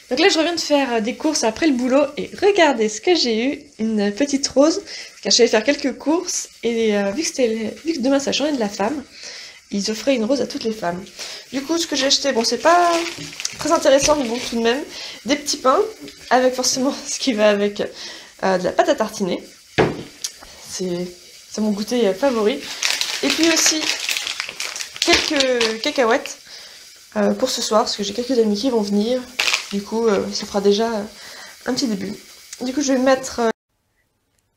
Donc là, je reviens de faire des courses après le boulot et regardez ce que j'ai eu, une petite rose, car je vais faire quelques courses et vu que demain c'est la journée de la femme, ils offraient une rose à toutes les femmes. Du coup, ce que j'ai acheté, bon, c'est pas très intéressant, mais bon, tout de même, des petits pains avec forcément ce qui va avec de la pâte à tartiner. C'est mon goûter favori. Et puis aussi quelques cacahuètes pour ce soir, parce que j'ai quelques amis qui vont venir. Du coup, ça fera déjà un petit début. Du coup, je vais mettre...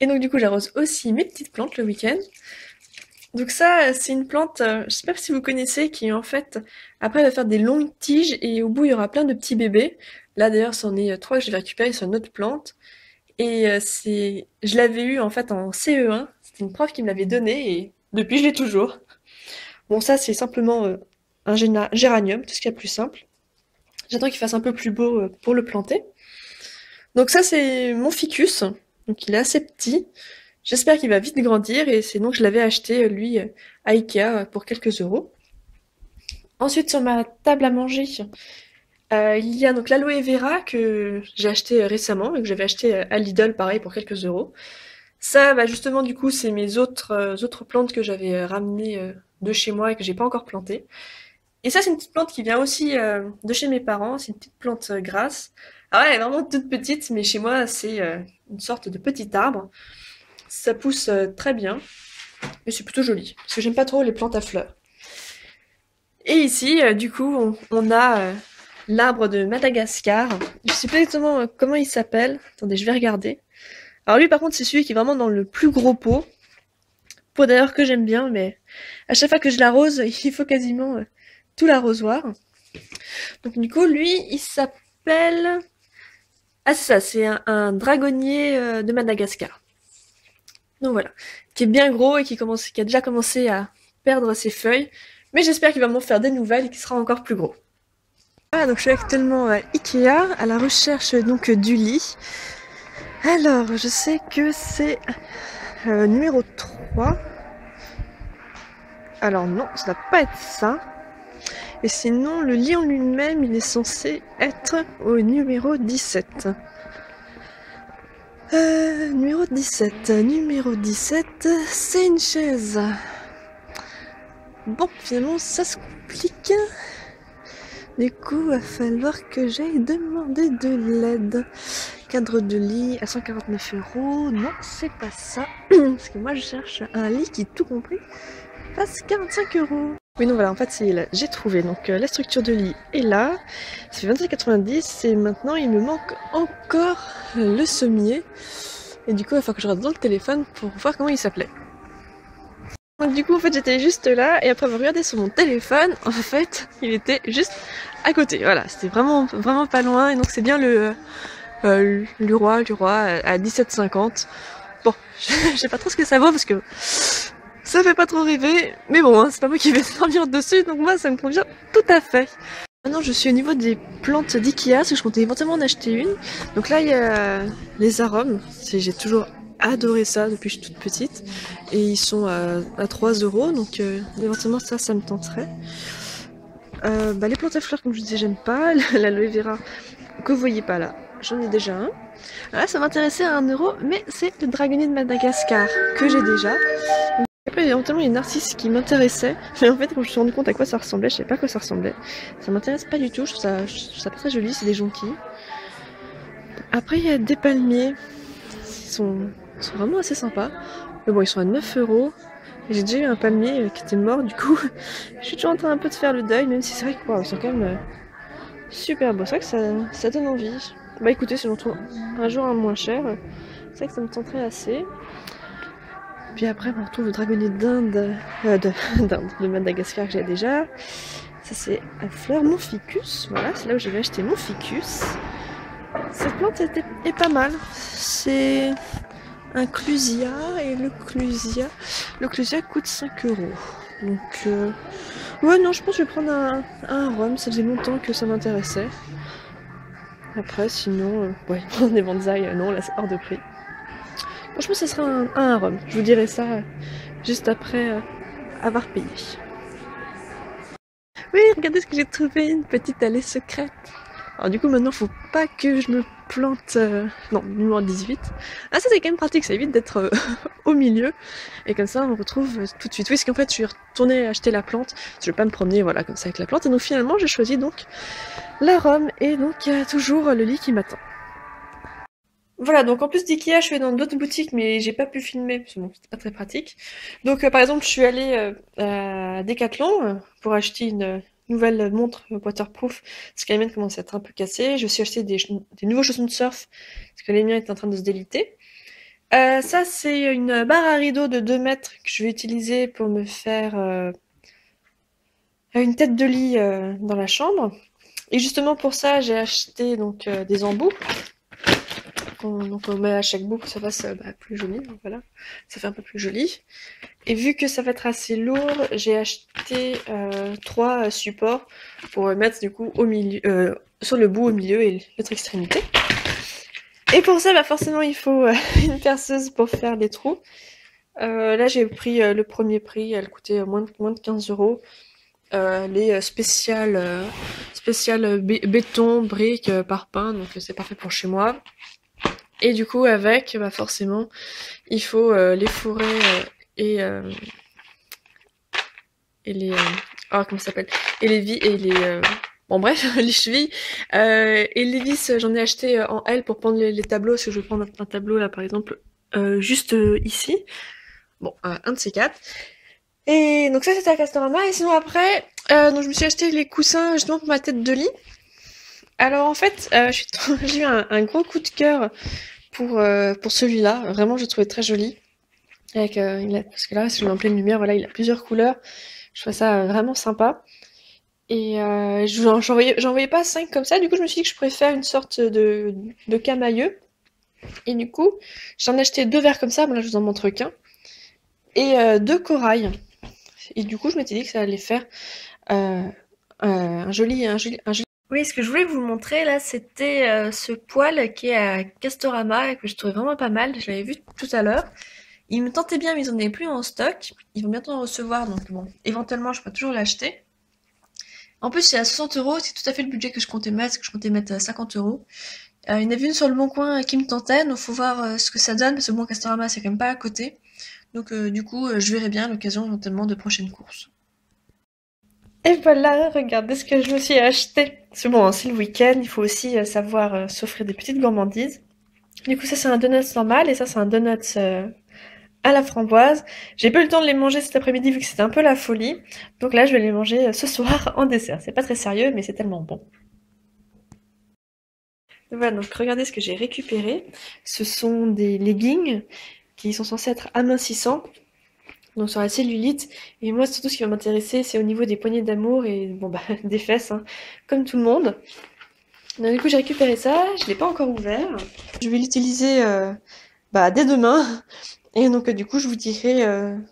Et donc, du coup, j'arrose aussi mes petites plantes le week-end. Donc ça, c'est une plante, je sais pas si vous connaissez, qui en fait, après, elle va faire des longues tiges et au bout, il y aura plein de petits bébés. Là, d'ailleurs, c'en est 3 que je vais récupérer sur une autre plante. Et je l'avais eu en fait en CE1. C'était une prof qui me l'avait donné et depuis, je l'ai toujours. Bon, ça, c'est simplement un géranium, tout ce qu'il y a de plus simple. J'attends qu'il fasse un peu plus beau pour le planter. Donc ça, c'est mon ficus. Donc il est assez petit. J'espère qu'il va vite grandir et c'est donc je l'avais acheté, lui, à Ikea pour quelques euros. Ensuite, sur ma table à manger, il y a donc l'aloe vera que j'ai acheté récemment et que j'avais acheté à Lidl, pareil, pour quelques euros. Ça, bah justement, du coup, c'est mes autres plantes que j'avais ramenées de chez moi et que j'ai pas encore plantées. Et ça, c'est une petite plante qui vient aussi de chez mes parents. C'est une petite plante grasse. Alors elle est vraiment toute petite, mais chez moi, c'est une sorte de petit arbre. Ça pousse très bien. Et c'est plutôt joli. Parce que j'aime pas trop les plantes à fleurs. Et ici, du coup, on a l'arbre de Madagascar. Je sais pas exactement comment il s'appelle. Attendez, je vais regarder. Alors lui, par contre, c'est celui qui est vraiment dans le plus gros pot. Pot d'ailleurs que j'aime bien, mais à chaque fois que je l'arrose, il faut quasiment tout l'arrosoir. Donc du coup, lui, il s'appelle... Ah c'est ça, c'est un dragonnier de Madagascar. Donc voilà, qui est bien gros et qui a déjà commencé à perdre ses feuilles. Mais j'espère qu'il va m'en faire des nouvelles et qu'il sera encore plus gros. Voilà, donc je suis actuellement à Ikea, à la recherche donc du lit. Alors, je sais que c'est numéro 3. Alors non, ça ne doit pas être ça. Et sinon, le lit en lui-même, il est censé être au numéro 17. Numéro 17, c'est une chaise. Bon, finalement, ça se complique. Du coup, il va falloir que j'aille demander de l'aide. Cadre de lit à 149 €. Non, c'est pas ça. Parce que moi, je cherche un lit qui, tout compris, fasse 45 €. Oui, non, voilà, en fait, j'ai trouvé. Donc, la structure de lit est là. Ça fait 27,90 et maintenant, il me manque encore le sommier. Et du coup, il va falloir que je regarde dans le téléphone pour voir comment il s'appelait. Donc, du coup, en fait, j'étais juste là et après avoir regardé sur mon téléphone, en fait, il était juste à côté. Voilà, c'était vraiment, vraiment pas loin. Et donc, c'est bien le roi à 17,50. Bon, je sais pas trop ce que ça vaut parce que ça fait pas trop rêver, mais bon, hein, c'est pas moi qui vais dormir dessus, donc moi ça me convient tout à fait. Maintenant je suis au niveau des plantes d'Ikea, parce que je comptais éventuellement en acheter une. Donc là il y a les arômes, j'ai toujours adoré ça depuis que je suis toute petite. Et ils sont à 3 €, donc éventuellement ça me tenterait. Les plantes à fleurs comme je disais j'aime pas, l'aloe vera que vous voyez pas là, j'en ai déjà un. Là ça m'intéressait à 1 €, mais c'est le dragonnier de Madagascar que j'ai déjà. Après, éventuellement, il y a une narcisse qui m'intéressait, mais en fait, quand je me suis rendu compte à quoi ça ressemblait, je savais pas à quoi ça ressemblait. Ça m'intéresse pas du tout, je trouve ça pas très joli, c'est des jonquilles. Après, il y a des palmiers, ils sont vraiment assez sympas. Mais bon, ils sont à 9 €. Et j'ai déjà eu un palmier qui était mort, du coup, je suis toujours en train un peu de faire le deuil, même si c'est vrai que wow, ils sont quand même super beaux. C'est vrai que ça donne envie. Bah écoutez, si j'en trouve un jour un moins cher, c'est vrai que ça me tenterait assez. Puis après, on retrouve le dragonnier d'Inde, de Madagascar que j'ai déjà. Ça, c'est la fleur mon ficus. Voilà, c'est là où j'avais acheté mon ficus. Cette plante est pas mal. C'est un clusia et le clusia coûte 5 €. Donc, ouais, non, je pense que je vais prendre un rhum. Ça faisait longtemps que ça m'intéressait. Après, sinon, ouais, des bonsaïs, non, là, c'est hors de prix. Je pense que ce sera un rhum. Je vous dirai ça juste après avoir payé. Oui, regardez ce que j'ai trouvé, une petite allée secrète. Alors du coup maintenant faut pas que je me plante... Non, numéro 18. Ah ça c'est quand même pratique, ça évite d'être au milieu. Et comme ça on retrouve tout de suite. Oui, parce qu'en fait je suis retournée acheter la plante. Je vais pas me promener voilà comme ça avec la plante. Et donc finalement j'ai choisi donc la Rome. Et donc il y a toujours le lit qui m'attend. Voilà, donc en plus d'Ikea, je suis allée dans d'autres boutiques, mais j'ai pas pu filmer, parce que bon, c'était pas très pratique. Donc par exemple, je suis allée à Decathlon pour acheter une nouvelle montre waterproof, parce que les miennes commencent à être un peu cassées. J'ai aussi acheté des nouveaux chaussons de surf, parce que les miens étaient en train de se déliter. Ça, c'est une barre à rideau de 2 mètres que je vais utiliser pour me faire une tête de lit dans la chambre. Et justement pour ça, j'ai acheté donc des embouts. Donc on met à chaque bout pour que ça fasse plus joli, donc voilà, ça fait un peu plus joli. Et vu que ça va être assez lourd, j'ai acheté 3 supports pour mettre du coup au milieu, sur le bout au milieu et l'autre extrémité. Et pour ça, forcément il faut une perceuse pour faire les trous. Là j'ai pris le premier prix, elle coûtait moins de 15 €. Les spéciales béton, briques, parpaing, donc c'est parfait pour chez moi. Et du coup avec, forcément, il faut les fourrés et les comment ça s'appelle, et les vis et les bon bref les chevilles et les vis. J'en ai acheté en L pour prendre les tableaux, parce que je vais prendre un tableau là par exemple juste ici. Bon, un de ces 4. Et donc ça c'était à Castorama. Et sinon après, donc je me suis acheté les coussins justement pour ma tête de lit. Alors en fait, j'ai eu un gros coup de cœur pour celui-là. Vraiment, je le trouvais très joli. Avec, parce que là, si je le mets en pleine lumière, voilà, il a plusieurs couleurs. Je trouve ça vraiment sympa. Et j'en voyais pas 5 comme ça. Du coup, je me suis dit que je préfère une sorte de camailleux. Et du coup, j'en ai acheté 2 verres comme ça. Bon là, je vous en montre qu'un. Et 2 corail. Et du coup, je m'étais dit que ça allait faire un joli. Oui, ce que je voulais vous montrer là, c'était ce poêle qui est à Castorama et que je trouvais vraiment pas mal. Je l'avais vu tout à l'heure. Il me tentait bien, mais ils en avaient plus en stock. Ils vont bientôt en recevoir, donc bon, éventuellement, je pourrais toujours l'acheter. En plus, c'est à 60 €, c'est tout à fait le budget que je comptais mettre, parce que je comptais mettre 50 €. Il y en avait une sur le Bon Coin qui me tentait, donc faut voir ce que ça donne, parce que bon, Castorama, c'est quand même pas à côté. Donc du coup, je verrai bien à l'occasion éventuellement de prochaines courses. Et voilà, regardez ce que je me suis acheté. C'est bon, c'est le week-end, il faut aussi savoir s'offrir des petites gourmandises. Du coup, ça c'est un donut normal et ça c'est un donut à la framboise. J'ai pas eu le temps de les manger cet après-midi vu que c'était un peu la folie. Donc là, je vais les manger ce soir en dessert. C'est pas très sérieux, mais c'est tellement bon. Voilà, donc regardez ce que j'ai récupéré. Ce sont des leggings qui sont censés être amincissants. Donc sur la cellulite. Et moi, surtout ce qui va m'intéresser, c'est au niveau des poignées d'amour et bon des fesses, hein, comme tout le monde. Donc du coup, j'ai récupéré ça. Je l'ai pas encore ouvert. Je vais l'utiliser dès demain. Et donc du coup, je vous dirai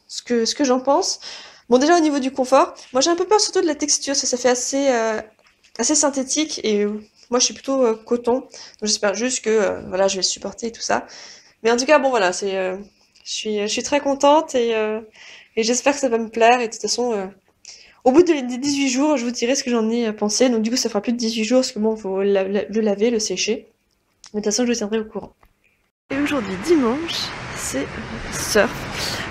ce que j'en pense. Bon, déjà au niveau du confort, moi j'ai un peu peur surtout de la texture, ça fait assez synthétique et moi je suis plutôt coton. Donc j'espère juste que voilà, je vais le supporter et tout ça. Mais en tout cas, bon voilà, je suis très contente et j'espère que ça va me plaire. Et de toute façon, au bout des 18 jours, je vous dirai ce que j'en ai pensé. Donc du coup, ça fera plus de 18 jours parce que bon, faut le laver, le sécher. Mais de toute façon, je vous tiendrai au courant. Et aujourd'hui, dimanche, c'est surf.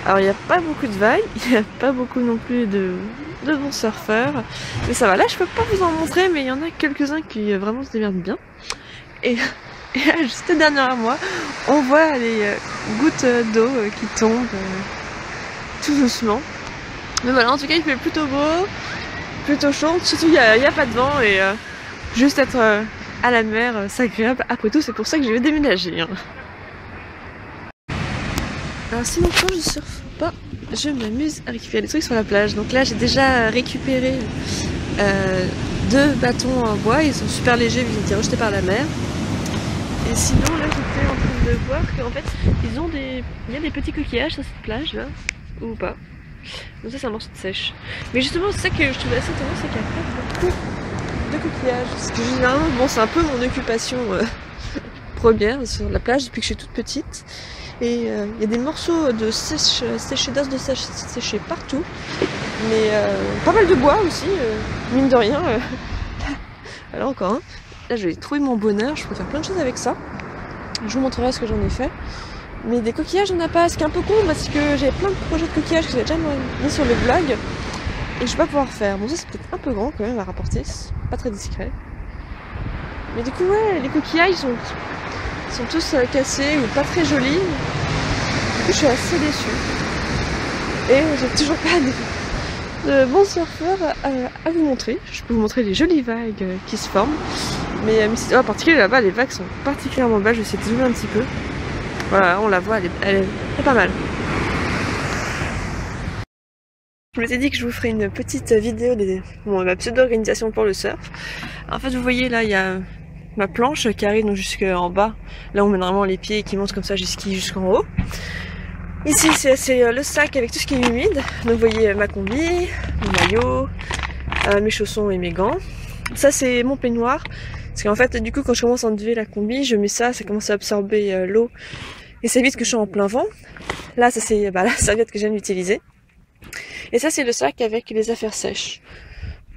Alors, il n'y a pas beaucoup de vagues, il n'y a pas beaucoup non plus de bons surfeurs. Mais ça va, là, je peux pas vous en montrer, mais il y en a quelques-uns qui vraiment se démerdent bien. Et juste derrière moi, on voit les gouttes d'eau qui tombent tout doucement. Mais voilà, en tout cas, il fait plutôt beau, plutôt chaud. Surtout, il n'y a pas de vent et juste être à la mer, c'est agréable. Après tout, c'est pour ça que je vais déménager. Hein. Alors sinon, quand je surfe pas, je m'amuse à récupérer des trucs sur la plage. Donc là, j'ai déjà récupéré 2 bâtons en bois. Ils sont super légers vu qu'ils ont été rejetés par la mer. Et sinon, là, j'étais en train de voir qu'en fait, il y a des petits coquillages sur cette plage là, ou pas. Donc ça, c'est un morceau de sèche. Mais justement, c'est ça que je trouve assez étonnant, c'est qu'il n'y a pas beaucoup de coquillages. Parce que généralement, bon, c'est un peu mon occupation première sur la plage depuis que je suis toute petite. Et il y a des morceaux de d'os de sèche séchés partout. Mais pas mal de bois aussi, mine de rien. Alors encore un. là j'ai trouvé mon bonheur, je peux faire plein de choses avec ça. Je vous montrerai ce que j'en ai fait. Mais des coquillages, on n'a pas, ce qui est un peu con parce que j'ai plein de projets de coquillages que j'ai déjà mis sur le blog et je vais pas pouvoir faire. Bon, ça c'est peut-être un peu grand quand même à rapporter, c'est pas très discret. Mais du coup, ouais, les coquillages sont tous cassés ou pas très jolis. Du coup, je suis assez déçue. Et j'ai toujours pas de bons surfeurs à vous montrer. Je peux vous montrer les jolies vagues qui se forment. Mais en particulier là-bas, les vagues sont particulièrement belles. Je vais essayer de zoomer un petit peu. Voilà, on la voit, elle est pas mal. Je m'étais dit que je vous ferais une petite vidéo de ma pseudo-organisation pour le surf. En fait, vous voyez là, il y a ma planche qui arrive jusqu'en bas, là où on met normalement les pieds et qui monte comme ça jusqu'en haut. Ici, c'est le sac avec tout ce qui est humide. Donc vous voyez ma combi, mon maillot, mes chaussons et mes gants. Ça, c'est mon peignoir. Parce qu'en fait, du coup, quand je commence à enlever la combi, je mets ça commence à absorber l'eau. Et ça évite que je sois en plein vent. Là, ça c'est la serviette que j'aime utiliser. Et ça, c'est le sac avec les affaires sèches.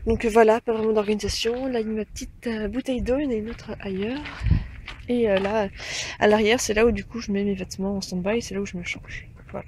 Donc voilà, pas vraiment d'organisation. Là, il y a ma petite bouteille d'eau, il y en a une autre ailleurs. Et là, à l'arrière, c'est là où du coup je mets mes vêtements en stand-by, c'est là où je me change. Voilà.